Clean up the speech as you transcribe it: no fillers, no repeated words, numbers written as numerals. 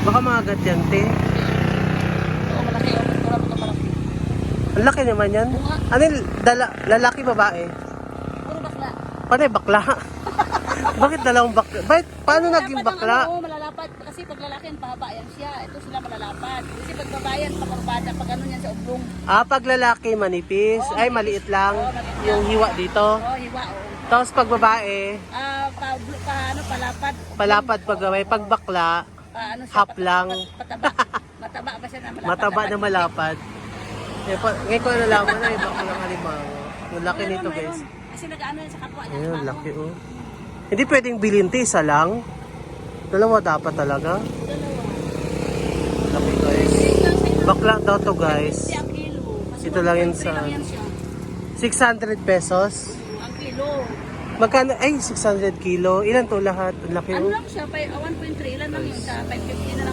Baka makagat yan, te. Oo, malaki. Wala pa malaki. Ang laki naman yan. Ano yung lalaki, babae? Puro bakla. Paano yung bakla? Bakit dalawang bakla? Paano naging bakla? Oo, malalapad. Kasi pag lalaki yan, pahaba yan siya. Ito sila malalapad. Kasi pag babayan, pagkarbada, pag ano yan sa ublong. Pag lalaki, manipis. Oo, Ay, manipis. maliit lang. Oo, maliit lang. Yung hiwa dito. Oo, hiwa, oo. Tapos pag babae, Palapad. palapad pag babae. Pag bakla, Ano siya, half lang. Pataba. Mataba ba siya na malapad? Mataba na malapad. Ngayon ko nalaman na yung baklang alimango. Ang laki Mayroon, nito, mayroon. guys. Kasi nag-ano yan sa kapwa niya. Ayun, Bago. laki, oh. Hindi pwedeng bilhin, te, isa lang. Dalawa dapat talaga. Dalawa. Laki, guys. Bakla daw to, guys. Kasi ang kilo. Kasi Ito lang yun 1.3 sa lang yan siya. 600 pesos. Ang kilo. Magkano? Ay, 600 kilo. Ilan to lahat? Ang laki, Ano oh. lang siya? 1.3 ilan lang yun sa 550 na